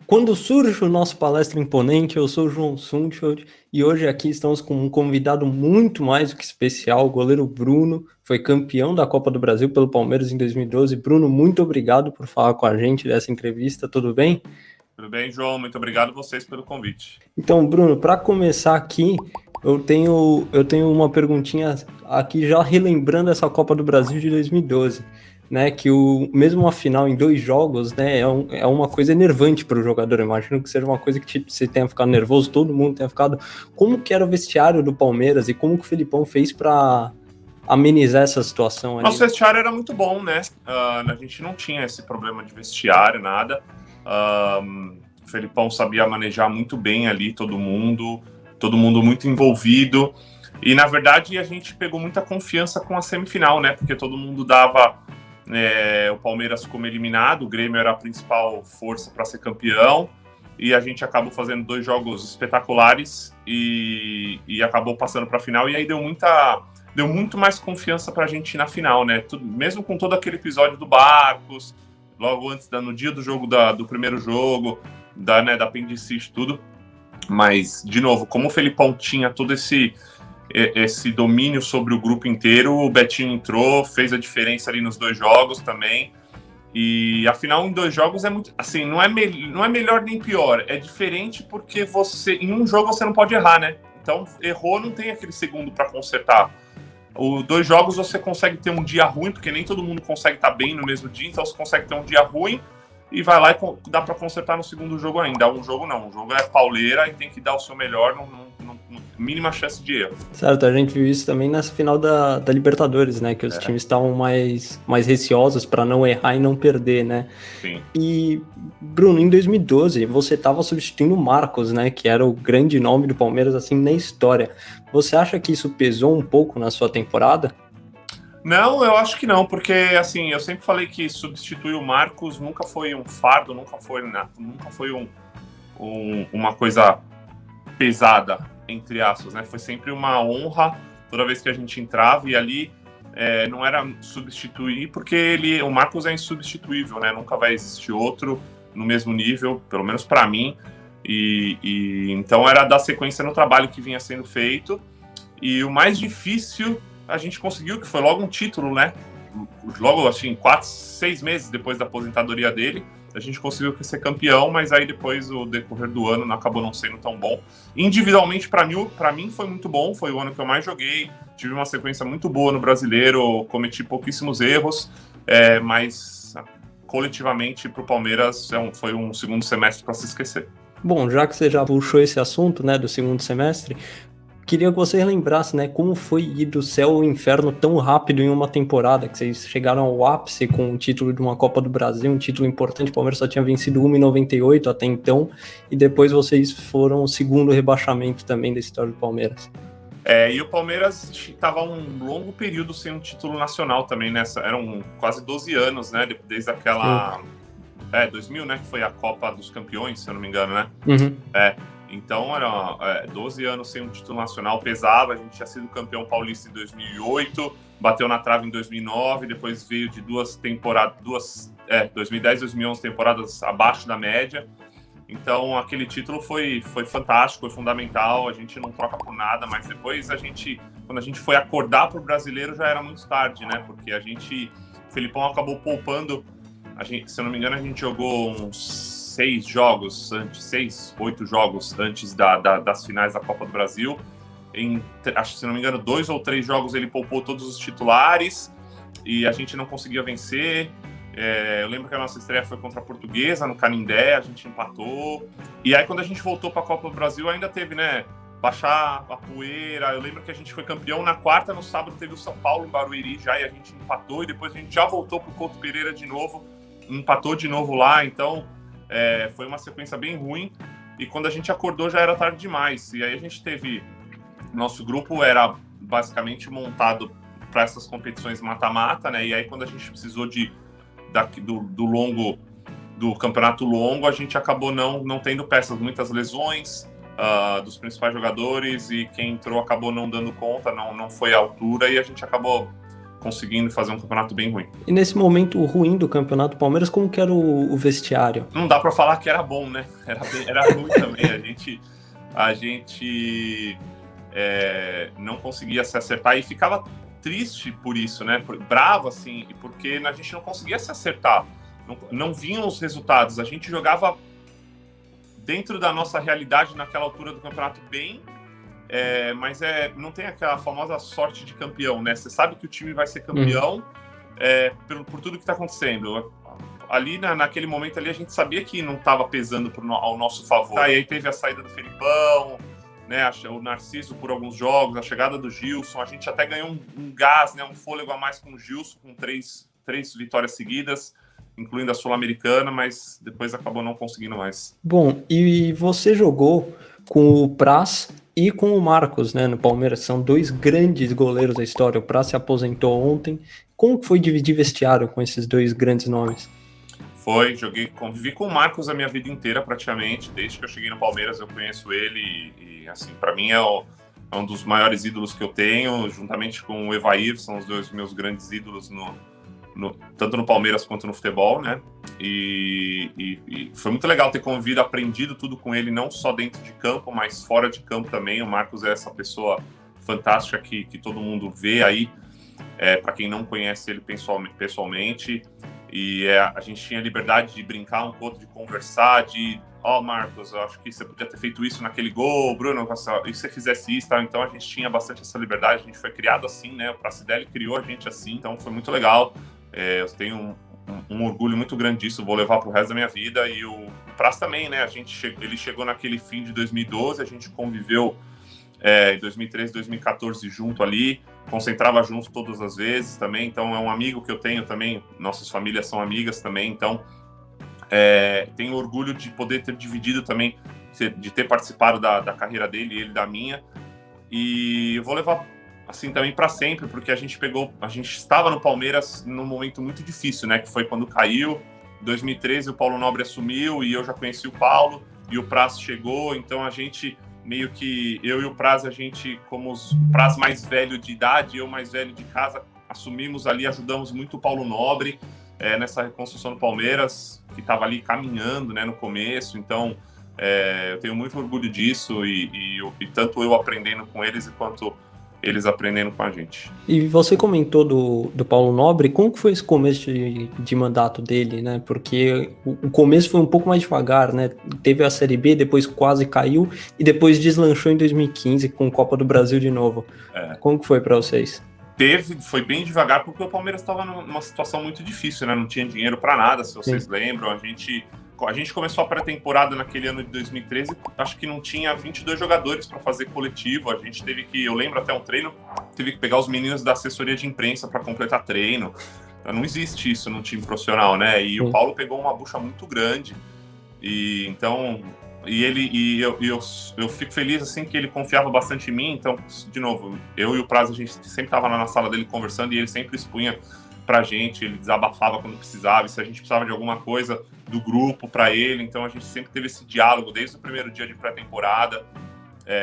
Quando surge o nosso Palestra Imponente, eu sou o João Sunchod e hoje aqui estamos com um convidado muito mais do que especial, o goleiro Bruno, foi campeão da Copa do Brasil pelo Palmeiras em 2012. Bruno, muito obrigado por falar com a gente dessa entrevista, tudo bem? Tudo bem, João? Muito obrigado a vocês pelo convite. Então, Bruno, para começar aqui, eu tenho uma perguntinha aqui já relembrando essa Copa do Brasil de 2012, né? Que mesmo a final em 2 jogos, né? É uma coisa enervante para o jogador. Eu imagino que seja uma coisa que você tenha ficado nervoso, todo mundo tenha ficado. Como que era o vestiário do Palmeiras e como que o Felipão fez para amenizar essa situação ali? Nosso vestiário era muito bom, né? A gente não tinha esse problema de vestiário, nada. O Felipão sabia manejar muito bem ali todo mundo muito envolvido. E, na verdade, a gente pegou muita confiança com a semifinal, né? Porque todo mundo dava o Palmeiras como eliminado, o Grêmio era a principal força para ser campeão, e a gente acabou fazendo 2 jogos espetaculares e acabou passando para a final, e aí deu muito mais confiança para a gente na final, né? Mesmo com todo aquele episódio do Barcos, logo antes, no dia do jogo do primeiro jogo, da apendicite, tudo. Mas, de novo, como o Felipão tinha todo esse domínio sobre o grupo inteiro, o Betinho entrou, fez a diferença ali nos 2 jogos também. E afinal, em 2 jogos é muito. Assim, não é melhor nem pior. É diferente porque em um jogo você não pode errar, né? Então, errou, não tem aquele segundo para consertar. Os 2 jogos você consegue ter um dia ruim, porque nem todo mundo consegue estar bem no mesmo dia, então você consegue ter um dia ruim e vai lá e dá para consertar no segundo jogo ainda. Um jogo não, um jogo é pauleira e tem que dar o seu melhor, mínima chance de erro. Certo, a gente viu isso também nessa final da Libertadores, né? Que os times estavam mais receosos para não errar e não perder, né? Sim. E, Bruno, em 2012, você estava substituindo o Marcos, né? Que era o grande nome do Palmeiras, assim, na história. Você acha que isso pesou um pouco na sua temporada? Não, eu acho que não, porque, assim, eu sempre falei que substituir o Marcos nunca foi um fardo, nunca foi uma coisa pesada, entre aspas, né? Foi sempre uma honra toda vez que a gente entrava, e ali não era substituir, porque o Marcos é insubstituível, né? Nunca vai existir outro no mesmo nível, pelo menos para mim, e então era dar sequência no trabalho que vinha sendo feito, e o mais difícil a gente conseguiu, que foi logo um título, né? Logo, assim, 4, 6 meses depois da aposentadoria dele, a gente conseguiu ser campeão, mas aí depois o decorrer do ano acabou não sendo tão bom. Individualmente, para mim foi muito bom, foi o ano que eu mais joguei, tive uma sequência muito boa no Brasileiro, cometi pouquíssimos erros, mas coletivamente para o Palmeiras foi um segundo semestre para se esquecer. Bom, já que você já puxou esse assunto, né, do segundo semestre, queria que você lembrasse, né, como foi ir do céu ao inferno tão rápido em uma temporada, que vocês chegaram ao ápice com o título de uma Copa do Brasil, um título importante. O Palmeiras só tinha vencido uma em 98 até então, e depois vocês foram o segundo rebaixamento também da história do Palmeiras. E o Palmeiras estava um longo período sem um título nacional também, né? Eram quase 12 anos, né? Desde aquela... 2000, né? Que foi a Copa dos Campeões, se eu não me engano, né? Uhum. Então, era 12 anos sem um título nacional, pesava. A gente tinha sido campeão paulista em 2008, bateu na trave em 2009, depois veio de 2010 e 2011 temporadas abaixo da média. Então, aquele título foi fantástico, foi fundamental, a gente não troca por nada, mas depois quando a gente foi acordar para o Brasileiro, já era muito tarde, né? Porque o Felipão acabou poupando, se eu não me engano, a gente jogou uns 8 jogos antes das finais da Copa do Brasil. Acho que, se não me engano, 2 ou 3 jogos ele poupou todos os titulares e a gente não conseguia vencer. Eu lembro que a nossa estreia foi contra a Portuguesa, no Canindé, a gente empatou. E aí, quando a gente voltou para a Copa do Brasil, ainda teve, né, baixar a poeira. Eu lembro que a gente foi campeão na quarta, no sábado teve o São Paulo em Barueri já, e a gente empatou, e depois a gente já voltou para o Couto Pereira de novo, empatou de novo lá. Então, foi uma sequência bem ruim, e quando a gente acordou já era tarde demais. E aí a gente teve... Nosso grupo era basicamente montado para essas competições mata-mata, né? E aí, quando a gente precisou do campeonato longo, a gente acabou não tendo peças, muitas lesões dos principais jogadores, e quem entrou acabou não dando conta, não foi à altura, e a gente acabou conseguindo fazer um campeonato bem ruim. E nesse momento ruim do campeonato Palmeiras, como que era o vestiário? Não dá para falar que era bom, né? Era ruim também. A gente não conseguia se acertar e ficava triste por isso, né? Bravo, assim, porque a gente não conseguia se acertar. Não vinham os resultados. A gente jogava dentro da nossa realidade naquela altura do campeonato bem, mas não tem aquela famosa sorte de campeão, né? Você sabe que o time vai ser campeão por tudo que está acontecendo. Ali, naquele momento ali, a gente sabia que não estava pesando ao nosso favor. E aí teve a saída do Felipão, né, o Narciso por alguns jogos, a chegada do Gilson, a gente até ganhou um gás, né, um fôlego a mais com o Gilson, com três vitórias seguidas, incluindo a Sul-Americana, mas depois acabou não conseguindo mais. Bom, e você jogou com o Praz e com o Marcos, né, no Palmeiras, são dois grandes goleiros da história. O Praz se aposentou ontem. Como foi dividir vestiário com esses dois grandes nomes? Convivi com o Marcos a minha vida inteira praticamente, desde que eu cheguei no Palmeiras eu conheço ele e assim, para mim é um dos maiores ídolos que eu tenho, juntamente com o Evair, são os dois meus grandes ídolos tanto no Palmeiras quanto no futebol, né? E foi muito legal ter convivido, aprendido tudo com ele, não só dentro de campo, mas fora de campo também. O Marcos é essa pessoa fantástica que todo mundo vê aí, para quem não conhece ele pessoalmente. E a gente tinha liberdade de brincar um pouco, de conversar, Marcos, eu acho que você podia ter feito isso naquele gol, Bruno, e se você fizesse isso, tá? Então a gente tinha bastante essa liberdade, a gente foi criado assim, né? O Pracidelli criou a gente assim, então foi muito legal. Eu tenho um orgulho muito grande disso, vou levar pro resto da minha vida. E o Praz também, né? Ele chegou naquele fim de 2012, a gente conviveu em 2013, 2014 junto ali, concentrava junto todas as vezes também, então é um amigo que eu tenho também, nossas famílias são amigas também, então tenho orgulho de poder ter dividido também, de ter participado da carreira dele e ele da minha, e eu vou levar assim também para sempre, porque a gente estava no Palmeiras num momento muito difícil, né, que foi quando caiu, em 2013 o Paulo Nobre assumiu e eu já conheci o Paulo, e o Praz chegou, então a gente meio que eu e o Praz, a gente, como o Praz mais velho de idade, eu mais velho de casa, assumimos ali, ajudamos muito o Paulo Nobre nessa reconstrução do Palmeiras, que estava ali caminhando, né, no começo. Então, eu tenho muito orgulho disso e tanto eu aprendendo com eles quanto eles aprendendo com a gente. E você comentou do Paulo Nobre, como que foi esse começo de mandato dele, né? Porque o começo foi um pouco mais devagar, né? Teve a Série B, depois quase caiu e depois deslanchou em 2015 com Copa do Brasil de novo. Como que foi para vocês? Foi bem devagar porque o Palmeiras estava numa situação muito difícil, né? Não tinha dinheiro para nada, se vocês lembram. A gente começou a pré-temporada naquele ano de 2013, acho que não tinha 22 jogadores para fazer coletivo, a gente eu lembro até um treino, teve que pegar os meninos da assessoria de imprensa para completar treino, não existe isso num time profissional, né, e o Paulo pegou uma bucha muito grande, eu fico feliz assim que ele confiava bastante em mim, então, de novo, eu e o Praz, a gente sempre estava lá na sala dele conversando e ele sempre expunha pra gente, ele desabafava quando precisava, e se a gente precisava de alguma coisa do grupo para ele, então a gente sempre teve esse diálogo desde o primeiro dia de pré-temporada,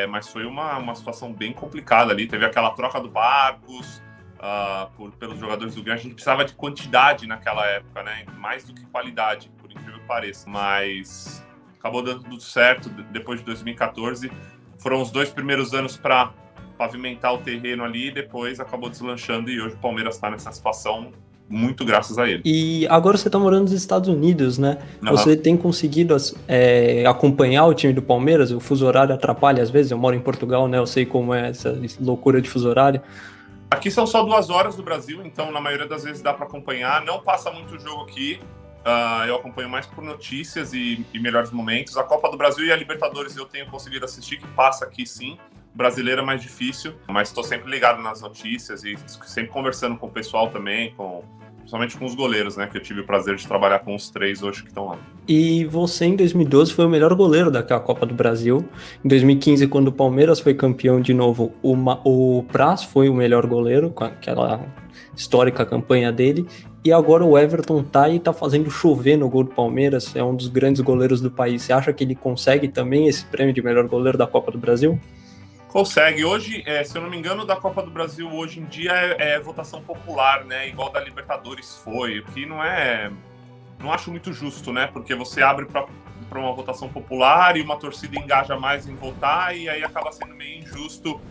mas foi uma situação bem complicada ali, teve aquela troca do Barcos pelos jogadores do Grêmio, a gente precisava de quantidade naquela época, né, mais do que qualidade, por incrível que pareça, mas acabou dando tudo certo depois de 2014, foram os 2 primeiros anos para pavimentar o terreno ali, e depois acabou deslanchando e hoje o Palmeiras está nessa situação muito graças a ele. E agora você está morando nos Estados Unidos, né? Uhum. Você tem conseguido acompanhar o time do Palmeiras? O fuso horário atrapalha às vezes? Eu moro em Portugal, né? Eu sei como é essa loucura de fuso horário. Aqui são só 2 horas do Brasil, então na maioria das vezes dá para acompanhar. Não passa muito jogo aqui. Eu acompanho mais por notícias e melhores momentos. A Copa do Brasil e a Libertadores eu tenho conseguido assistir, que passa aqui sim. Brasileiro é mais difícil, mas estou sempre ligado nas notícias e sempre conversando com o pessoal também, principalmente com os goleiros, né? Que eu tive o prazer de trabalhar com os 3 hoje que estão lá. E você, em 2012, foi o melhor goleiro daquela Copa do Brasil. Em 2015, quando o Palmeiras foi campeão de novo, o Praz foi o melhor goleiro, com aquela histórica campanha dele. E agora o Everton tá fazendo chover no gol do Palmeiras, é um dos grandes goleiros do país. Você acha que ele consegue também esse prêmio de melhor goleiro da Copa do Brasil? Consegue. Hoje, se eu não me engano, da Copa do Brasil hoje em dia é votação popular, né? Igual da Libertadores foi, o que não acho muito justo, né? Porque você abre para uma votação popular e uma torcida engaja mais em votar e aí acaba sendo meio injusto.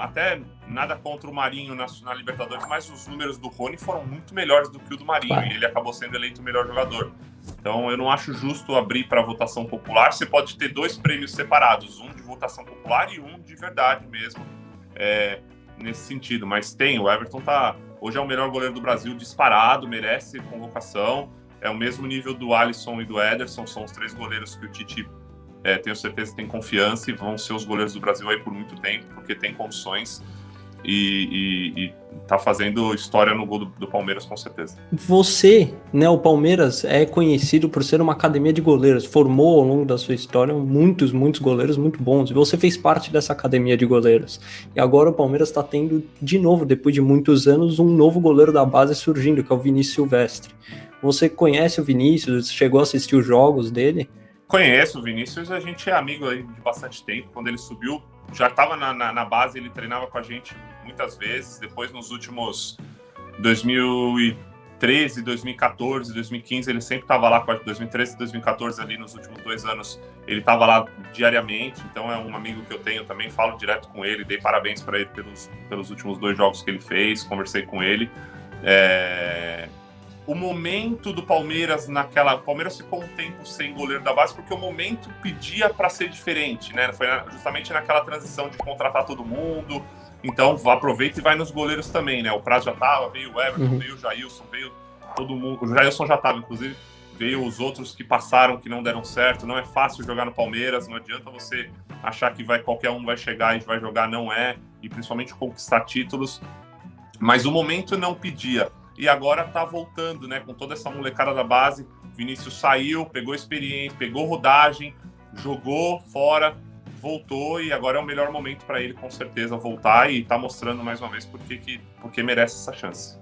Até nada contra o Marinho na Libertadores, mas os números do Rony foram muito melhores do que o do Marinho, claro. E ele acabou sendo eleito o melhor jogador. Então eu não acho justo abrir para votação popular. Você pode ter 2 prêmios separados, um de votação popular e um de verdade mesmo, nesse sentido. Mas o Everton hoje é o melhor goleiro do Brasil disparado, merece convocação. É o mesmo nível do Alisson e do Ederson, são os 3 goleiros que o Tite, tenho certeza, tem confiança e vão ser os goleiros do Brasil aí por muito tempo, porque tem condições e tá fazendo história no gol do Palmeiras, com certeza. Você, né, o Palmeiras é conhecido por ser uma academia de goleiros, formou ao longo da sua história muitos goleiros muito bons, e você fez parte dessa academia de goleiros, e agora o Palmeiras está tendo, de novo, depois de muitos anos, um novo goleiro da base surgindo, que é o Vinícius Silvestre. Você conhece o Vinícius? Chegou a assistir os jogos dele? Conheço o Vinícius, a gente é amigo aí de bastante tempo. Quando ele subiu, já estava na base, ele treinava com a gente muitas vezes. Depois, nos últimos 2013, 2014, 2015, ele sempre estava lá com a gente. 2013 e 2014, ali nos últimos 2 anos, ele estava lá diariamente. Então, é um amigo que eu tenho também, falo direto com ele, dei parabéns para ele pelos últimos 2 jogos que ele fez, conversei com ele. O momento do Palmeiras o Palmeiras ficou um tempo sem goleiro da base porque o momento pedia para ser diferente, né? Foi justamente naquela transição de contratar todo mundo. Então, aproveita e vai nos goleiros também, né? O Praz já tava, veio o Everton, veio o Jailson, veio todo mundo. O Jailson já tava, inclusive, veio os outros que passaram, que não deram certo. Não é fácil jogar no Palmeiras, não adianta você achar que qualquer um vai chegar e vai jogar, não é. E principalmente conquistar títulos. Mas o momento não pedia. E agora tá voltando, né? Com toda essa molecada da base. Vinícius saiu, pegou experiência, pegou rodagem, jogou fora, voltou e agora é o melhor momento para ele, com certeza, voltar e tá mostrando mais uma vez porque merece essa chance.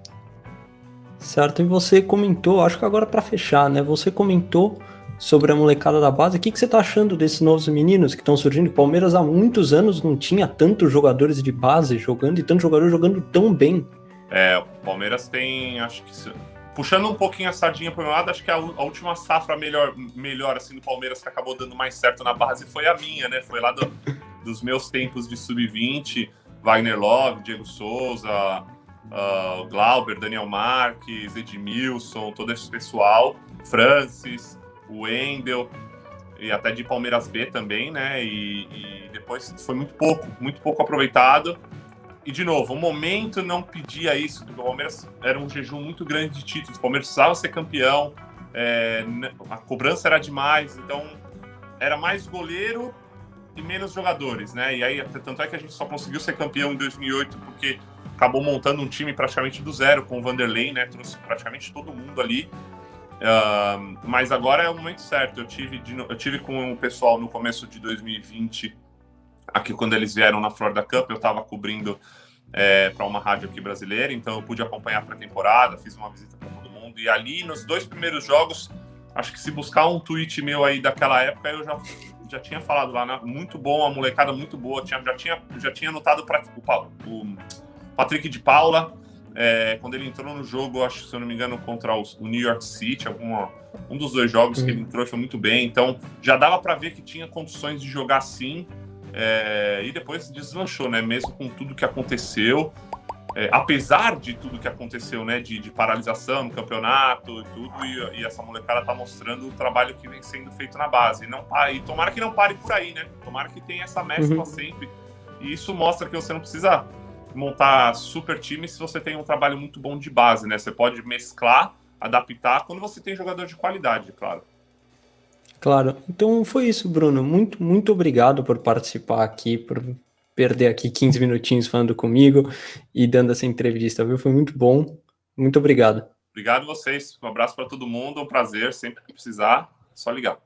Certo, e você comentou, acho que agora para fechar, né? Você comentou sobre a molecada da base. O que você tá achando desses novos meninos que estão surgindo? O Palmeiras há muitos anos não tinha tantos jogadores de base jogando e tantos jogadores jogando tão bem. O Palmeiras tem, acho que, puxando um pouquinho a sardinha para o meu lado, acho que a última safra melhor assim do Palmeiras que acabou dando mais certo na base foi a minha, né? Foi lá dos meus tempos de sub-20, Wagner Love, Diego Souza, Glauber, Daniel Marques, Edmilson, todo esse pessoal, Francis, o Wendel, e até de Palmeiras B também, né? E depois foi muito pouco aproveitado. E, de novo, o momento não pedia isso, porque o Palmeiras era um jejum muito grande de títulos. O Palmeiras precisava ser campeão, a cobrança era demais, então era mais goleiro e menos jogadores, né? E aí, tanto é que a gente só conseguiu ser campeão em 2008 porque acabou montando um time praticamente do zero com o Vanderlei, né? Trouxe praticamente todo mundo ali. Mas agora é o momento certo. Eu tive com o pessoal no começo de 2020, aqui quando eles vieram na Florida Cup, eu estava cobrindo para uma rádio aqui brasileira, então eu pude acompanhar a pré-temporada, fiz uma visita para todo mundo, e ali nos 2 primeiros jogos, acho que se buscar um tweet meu aí daquela época, eu já tinha falado lá, né? Muito bom, a molecada muito boa, já tinha anotado para o Patrick de Paula, quando ele entrou no jogo, acho, se eu não me engano, contra o New York City, um dos 2 jogos que ele entrou e foi muito bem, então já dava para ver que tinha condições de jogar sim. E depois deslanchou, né? Mesmo com tudo que aconteceu, apesar de tudo que aconteceu, né? De paralisação no campeonato e tudo, e essa molecada tá mostrando o trabalho que vem sendo feito na base. E tomara que não pare por aí, né? Tomara que tenha essa mescla sempre. E isso mostra que você não precisa montar super time se você tem um trabalho muito bom de base, né? Você pode mesclar, adaptar quando você tem jogador de qualidade, claro. Claro, então foi isso, Bruno. Muito obrigado por participar aqui, por perder aqui 15 minutinhos falando comigo e dando essa entrevista, viu? Foi muito bom. Muito obrigado. Obrigado a vocês. Um abraço para todo mundo. Um prazer. Sempre que precisar, é só ligar.